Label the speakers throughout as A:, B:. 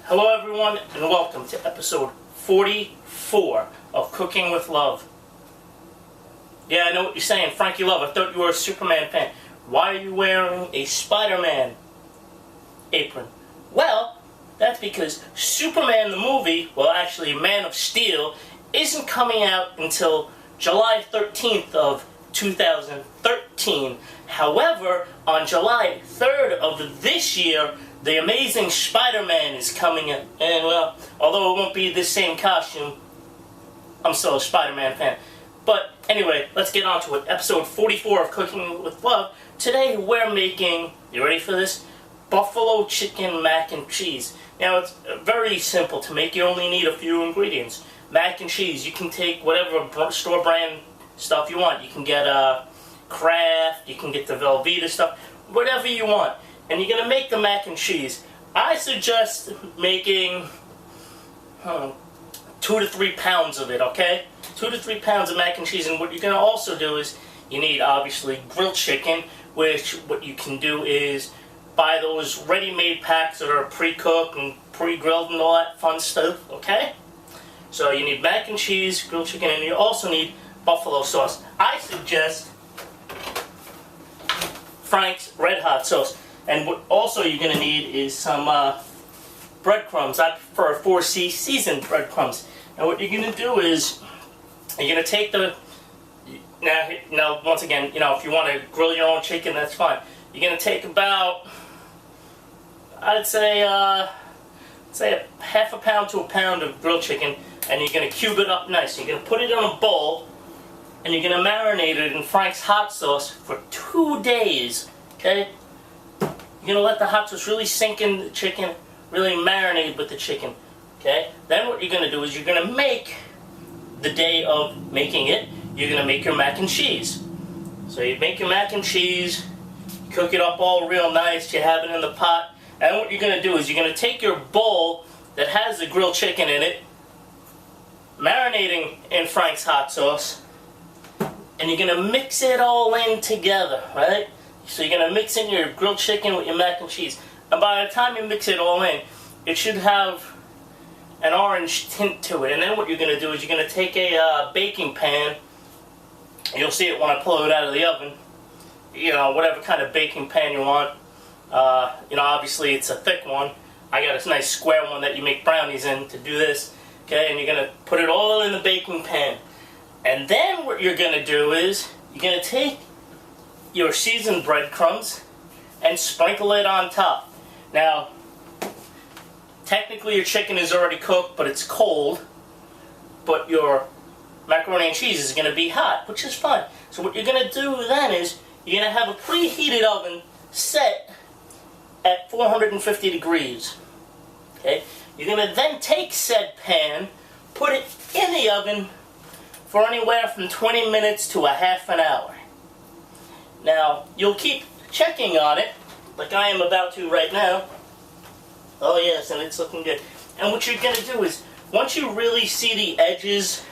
A: Hello everyone and welcome to episode 44 of Cooking with Love. Yeah, I know what you're saying, Frankie Love, I thought you were a Superman fan. Why are you wearing a Spider-Man apron? Well, that's because Superman the movie, well actually Man of Steel, isn't coming out until July 13th of 2013. However, on July 3rd of this year, The Amazing Spider-Man is coming in. And well, although it won't be the same costume, I'm still a Spider-Man fan. But anyway, let's get on to it. Episode 44 of Cooking with Love. Today we're making, you ready for this? Buffalo chicken mac and cheese. Now it's very simple to make. You only need a few ingredients. Mac and cheese. You can take whatever store brand stuff you want. You can get Kraft, you can get the Velveeta stuff, whatever you want. And you're going to make the mac and cheese. I suggest making 2 to 3 pounds of it, okay? 2 to 3 pounds of mac and cheese. And what you're going to also do is, you need obviously grilled chicken, which what you can do is buy those ready-made packs that are pre-cooked and pre-grilled and all that fun stuff, okay? So you need mac and cheese, grilled chicken, and you also need buffalo sauce. I suggest Frank's Red Hot sauce. And what also you're going to need is some breadcrumbs. I prefer 4C seasoned breadcrumbs. And what you're going to do is, you're going to take the, now once again, you know, if you want to grill your own chicken, that's fine. You're going to take about, I'd say a half a pound to a pound of grilled chicken, and you're going to cube it up nice. You're going to put it in a bowl, and you're going to marinate it in Frank's hot sauce for 2 days, okay? You're going to let the hot sauce really sink in the chicken, really marinate with the chicken, okay? Then what you're going to do is you're going to make, the day of making it, you're going to make your mac and cheese. So you make your mac and cheese, cook it up all real nice, you have it in the pot, and what you're going to do is you're going to take your bowl that has the grilled chicken in it, marinating in Frank's hot sauce, and you're going to mix it all in together, right? So you're going to mix in your grilled chicken with your mac and cheese. And by the time you mix it all in, it should have an orange tint to it. And then what you're going to do is you're going to take a baking pan. You'll see it when I pull it out of the oven. You know, whatever kind of baking pan you want. You know, obviously it's a thick one. I got a nice square one that you make brownies in to do this. Okay, and you're going to put it all in the baking pan. And then what you're going to do is, you're going to take your seasoned breadcrumbs and sprinkle it on top. Now, technically your chicken is already cooked, but it's cold, but your macaroni and cheese is going to be hot, which is fine. So what you're going to do then is, you're going to have a preheated oven set at 450 degrees. Okay? You're going to then take said pan, put it in the oven for anywhere from 20 minutes to a half an hour. Now, you'll keep checking on it, like I am about to right now. Oh yes, and it's looking good. And what you're going to do is, once you really see the edges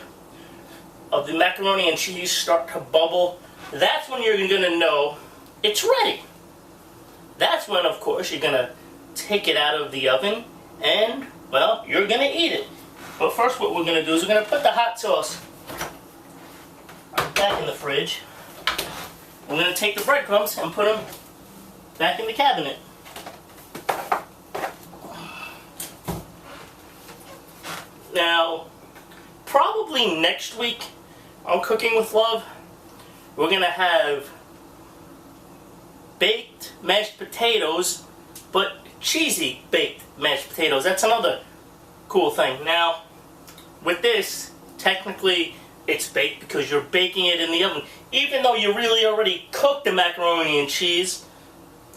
A: of the macaroni and cheese start to bubble, that's when you're going to know it's ready. That's when, of course, you're going to take it out of the oven and, well, you're going to eat it. But first what we're going to do is we're going to put the hot sauce back in the fridge. We're going to take the breadcrumbs and put them back in the cabinet. Now, probably next week on Cooking with Love, we're going to have baked mashed potatoes, but cheesy baked mashed potatoes. That's another cool thing. Now, with this, technically, it's baked because you're baking it in the oven. Even though you really already cooked the macaroni and cheese,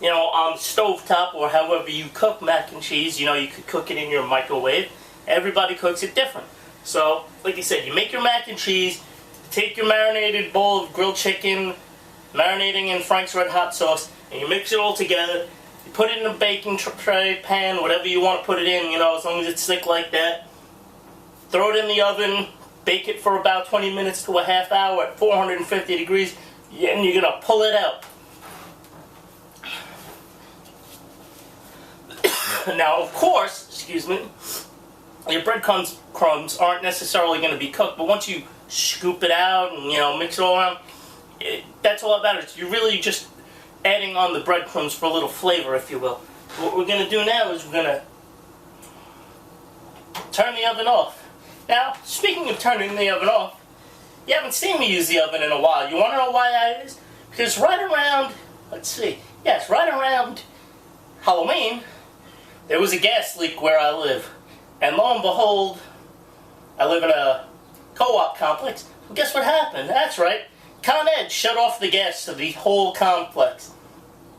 A: you know, on the stovetop or however you cook mac and cheese, you know, you could cook it in your microwave. Everybody cooks it different. So, like I said, you make your mac and cheese, take your marinated bowl of grilled chicken, marinating in Frank's Red Hot sauce, and you mix it all together. You put it in a baking tray, pan, whatever you want to put it in, you know, as long as it's thick like that. Throw it in the oven. Bake it for about 20 minutes to a half hour at 450 degrees, and you're going to pull it out. Now, of course, excuse me, your breadcrumbs aren't necessarily going to be cooked, but once you scoop it out and, mix it all around, that's all that matters. You're really just adding on the breadcrumbs for a little flavor, if you will. What we're going to do now is we're going to turn the oven off. Now, speaking of turning the oven off, you haven't seen me use the oven in a while. You want to know why that is? Because right around, right around Halloween, there was a gas leak where I live. And lo and behold, I live in a co-op complex. Well, guess what happened? That's right. Con Ed shut off the gas to the whole complex.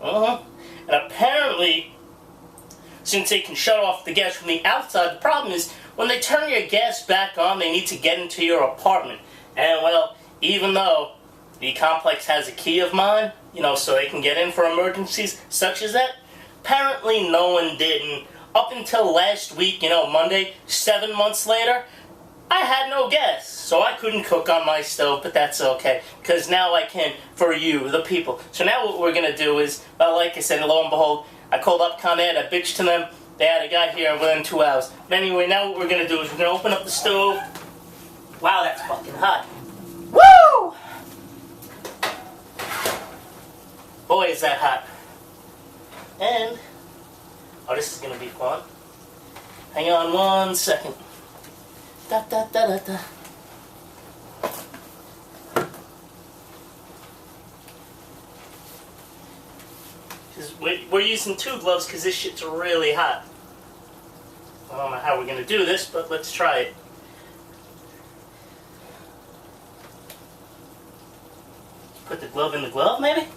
A: And apparently, since they can shut off the gas from the outside, the problem is when they turn your gas back on, they need to get into your apartment. And well, even though the complex has a key of mine, so they can get in for emergencies such as that, apparently no one did. And up until last week, Monday, 7 months later, I had no gas, so I couldn't cook on my stove, but that's okay, because now I can for you, the people. So now what we're going to do is, well, like I said, lo and behold, I called up Con Ed, I bitched to them, they had a guy here within 2 hours. But anyway, now what we're going to do is we're going to open up the stove. Wow, that's fucking hot. Woo! Boy, is that hot. And, oh, this is going to be fun. Hang on 1 second. Da da da da da. We're using 2 gloves because this shit's really hot. I don't know how we're going to do this, but let's try it. Put the glove in the glove, maybe?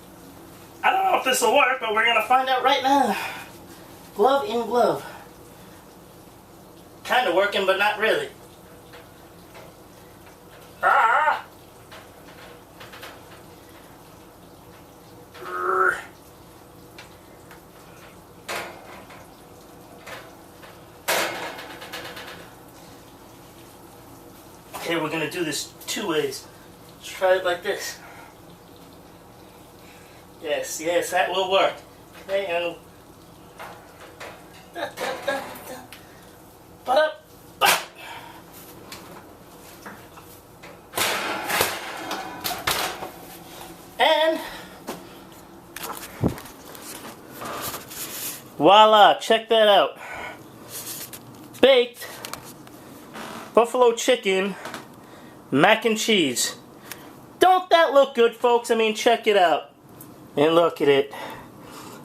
A: I don't know if this will work, but we're going to find out right now. Glove in glove. Kind of working, but not really. Ah! Okay, we're gonna do this 2 ways. Let's try it like this. Yes, that will work. Okay, and da da da da. Ba-da. And voila, check that out. Baked buffalo chicken mac and cheese. Don't that look good, folks? I mean, check it out. And look at it.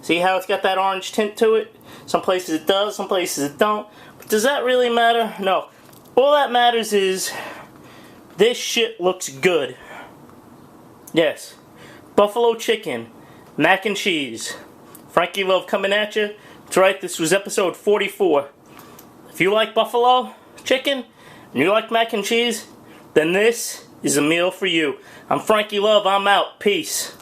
A: See how it's got that orange tint to it? Some places it does, some places it don't. But does that really matter? No. All that matters is this shit looks good. Yes. Buffalo chicken, mac and cheese. Frankie Love coming at you. That's right, this was episode 44. If you like buffalo chicken, and you like mac and cheese, then this is a meal for you. I'm Frankie Love, I'm out. Peace.